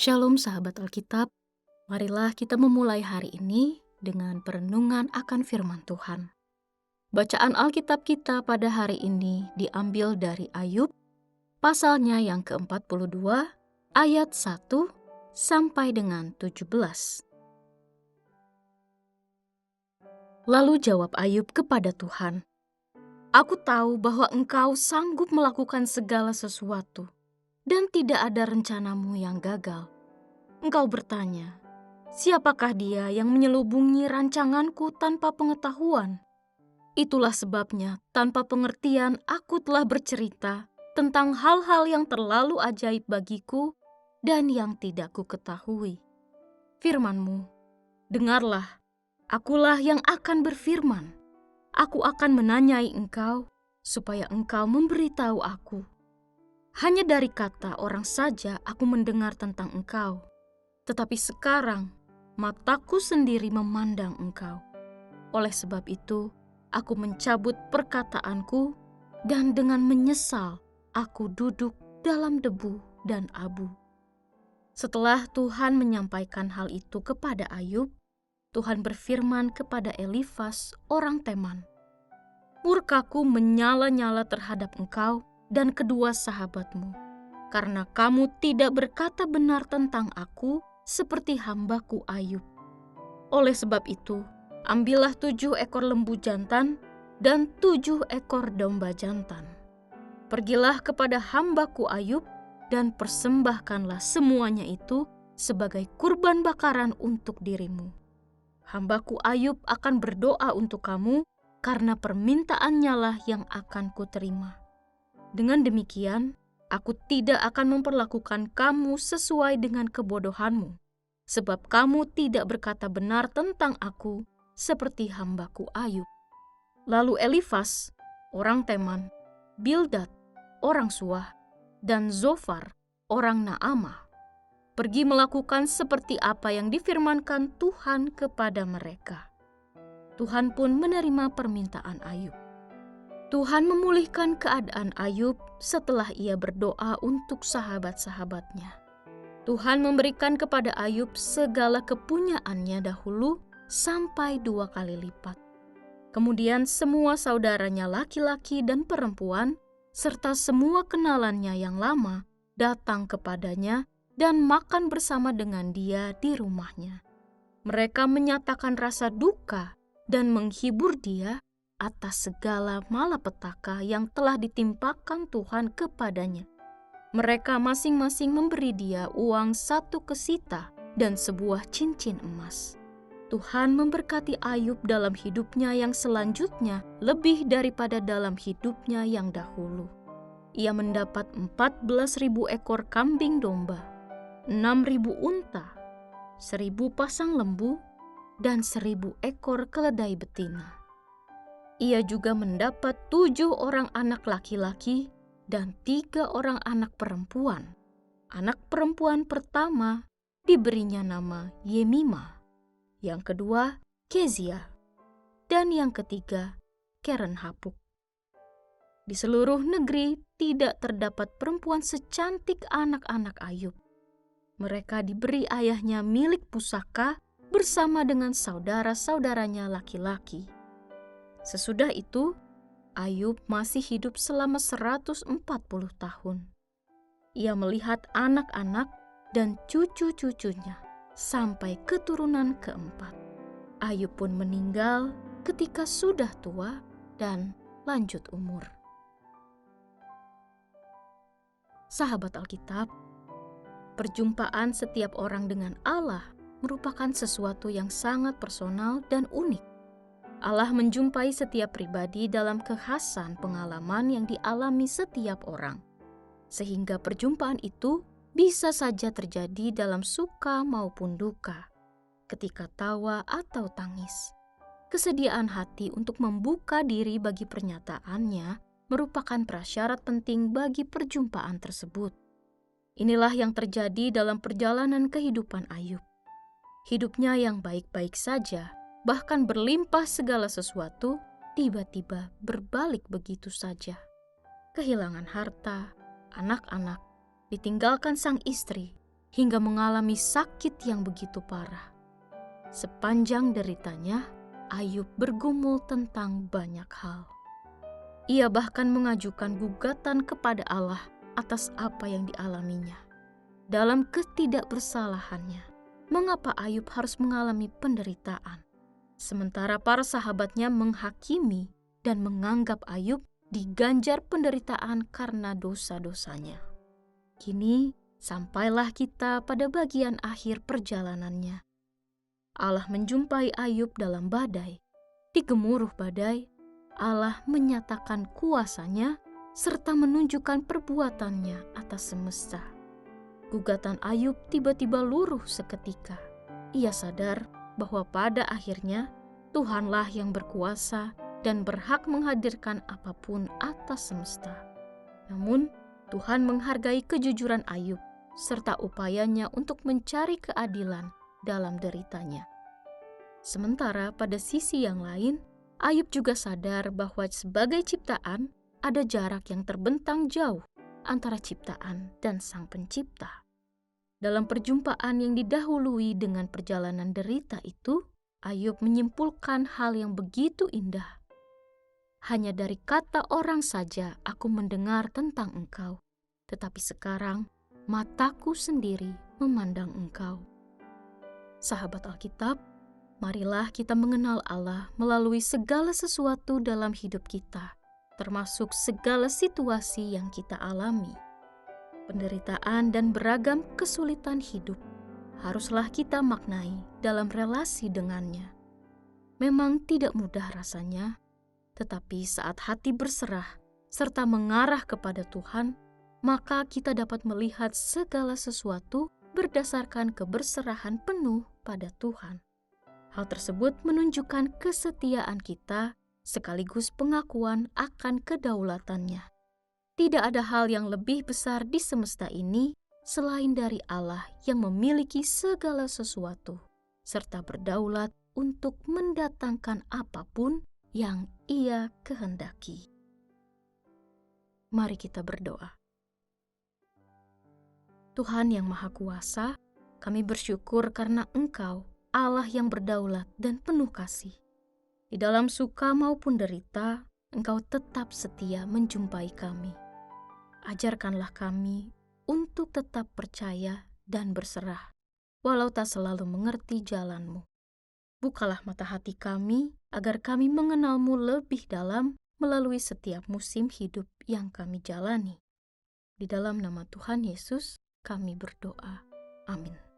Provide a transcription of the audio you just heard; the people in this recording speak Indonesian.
Shalom sahabat Alkitab, marilah kita memulai hari ini dengan perenungan akan firman Tuhan. Bacaan Alkitab kita pada hari ini diambil dari Ayub, pasalnya yang ke-42, ayat 1 sampai dengan 17. Lalu jawab Ayub kepada Tuhan, "Aku tahu bahwa Engkau sanggup melakukan segala sesuatu, dan tidak ada rencanamu yang gagal. Engkau bertanya, siapakah dia yang menyelubungi rancanganku tanpa pengetahuan? Itulah sebabnya tanpa pengertian aku telah bercerita tentang hal-hal yang terlalu ajaib bagiku dan yang tidak kuketahui. Firman-Mu, dengarlah, akulah yang akan berfirman. Aku akan menanyai Engkau supaya Engkau memberitahu aku. Hanya dari kata orang saja aku mendengar tentang Engkau. Tetapi sekarang mataku sendiri memandang Engkau. Oleh sebab itu, aku mencabut perkataanku dan dengan menyesal aku duduk dalam debu dan abu." Setelah Tuhan menyampaikan hal itu kepada Ayub, Tuhan berfirman kepada Elifas, orang Teman, "Murkaku menyala-nyala terhadap engkau dan kedua sahabatmu, karena kamu tidak berkata benar tentang aku seperti hambaku Ayub. Oleh sebab itu, ambillah 7 ekor lembu jantan dan 7 ekor domba jantan. Pergilah kepada hambaku Ayub dan persembahkanlah semuanya itu sebagai kurban bakaran untuk dirimu. Hambaku Ayub akan berdoa untuk kamu karena permintaannya lah yang akan kuterima. Dengan demikian, aku tidak akan memperlakukan kamu sesuai dengan kebodohanmu, sebab kamu tidak berkata benar tentang aku seperti hambaku Ayub." Lalu Elifas, orang Teman, Bildad, orang Suah, dan Zofar, orang Naamah, pergi melakukan seperti apa yang difirmankan Tuhan kepada mereka. Tuhan pun menerima permintaan Ayub. Tuhan memulihkan keadaan Ayub setelah ia berdoa untuk sahabat-sahabatnya. Tuhan memberikan kepada Ayub segala kepunyaannya dahulu sampai 2 kali lipat. Kemudian semua saudaranya laki-laki dan perempuan, serta semua kenalannya yang lama, datang kepadanya dan makan bersama dengan dia di rumahnya. Mereka menyatakan rasa duka dan menghibur dia atas segala malapetaka yang telah ditimpakan Tuhan kepadanya. Mereka masing-masing memberi dia uang 1 kesita dan sebuah cincin emas. Tuhan memberkati Ayub dalam hidupnya yang selanjutnya lebih daripada dalam hidupnya yang dahulu. Ia mendapat 14.000 ekor kambing domba, 6.000 unta, 1.000 pasang lembu, dan 1.000 ekor keledai betina. Ia juga mendapat 7 orang anak laki-laki dan 3 orang anak perempuan. Anak perempuan pertama diberinya nama Yemima, yang kedua Kezia, dan yang ketiga Keren-Hapuk. Di seluruh negeri tidak terdapat perempuan secantik anak-anak Ayub. Mereka diberi ayahnya milik pusaka bersama dengan saudara-saudaranya laki-laki. Sesudah itu, Ayub masih hidup selama 140 tahun. Ia melihat anak-anak dan cucu-cucunya sampai keturunan keempat. Ayub pun meninggal ketika sudah tua dan lanjut umur. Sahabat Alkitab, perjumpaan setiap orang dengan Allah merupakan sesuatu yang sangat personal dan unik. Allah menjumpai setiap pribadi dalam kekhasan pengalaman yang dialami setiap orang. Sehingga perjumpaan itu bisa saja terjadi dalam suka maupun duka, ketika tawa atau tangis. Kesediaan hati untuk membuka diri bagi pernyataannya merupakan prasyarat penting bagi perjumpaan tersebut. Inilah yang terjadi dalam perjalanan kehidupan Ayub. Hidupnya yang baik-baik saja, bahkan berlimpah segala sesuatu, tiba-tiba berbalik begitu saja. Kehilangan harta, anak-anak, ditinggalkan sang istri, hingga mengalami sakit yang begitu parah. Sepanjang deritanya, Ayub bergumul tentang banyak hal. Ia bahkan mengajukan gugatan kepada Allah atas apa yang dialaminya. Dalam ketidakbersalahannya, mengapa Ayub harus mengalami penderitaan? Sementara para sahabatnya menghakimi dan menganggap Ayub diganjar penderitaan karena dosa-dosanya. Kini, sampailah kita pada bagian akhir perjalanannya. Allah menjumpai Ayub dalam badai. Di gemuruh badai, Allah menyatakan kuasa-Nya serta menunjukkan perbuatannya atas semesta. Gugatan Ayub tiba-tiba luruh seketika. Ia sadar bahwa pada akhirnya Tuhanlah yang berkuasa dan berhak menghadirkan apapun atas semesta. Namun, Tuhan menghargai kejujuran Ayub serta upayanya untuk mencari keadilan dalam deritanya. Sementara pada sisi yang lain, Ayub juga sadar bahwa sebagai ciptaan ada jarak yang terbentang jauh antara ciptaan dan Sang Pencipta. Dalam perjumpaan yang didahului dengan perjalanan derita itu, Ayub menyimpulkan hal yang begitu indah. Hanya dari kata orang saja aku mendengar tentang Engkau, tetapi sekarang mataku sendiri memandang Engkau. Sahabat Alkitab, marilah kita mengenal Allah melalui segala sesuatu dalam hidup kita, termasuk segala situasi yang kita alami. Penderitaan dan beragam kesulitan hidup haruslah kita maknai dalam relasi dengannya. Memang tidak mudah rasanya, tetapi saat hati berserah serta mengarah kepada Tuhan, maka kita dapat melihat segala sesuatu berdasarkan keberserahan penuh pada Tuhan. Hal tersebut menunjukkan kesetiaan kita sekaligus pengakuan akan kedaulatannya. Tidak ada hal yang lebih besar di semesta ini selain dari Allah yang memiliki segala sesuatu, serta berdaulat untuk mendatangkan apapun yang Ia kehendaki. Mari kita berdoa. Tuhan yang Maha Kuasa, kami bersyukur karena Engkau, Allah yang berdaulat dan penuh kasih. Di dalam suka maupun derita, Engkau tetap setia menjumpai kami. Ajarkanlah kami untuk tetap percaya dan berserah, walau tak selalu mengerti jalan-Mu. Bukalah mata hati kami, agar kami mengenal-Mu lebih dalam melalui setiap musim hidup yang kami jalani. Di dalam nama Tuhan Yesus, kami berdoa. Amin.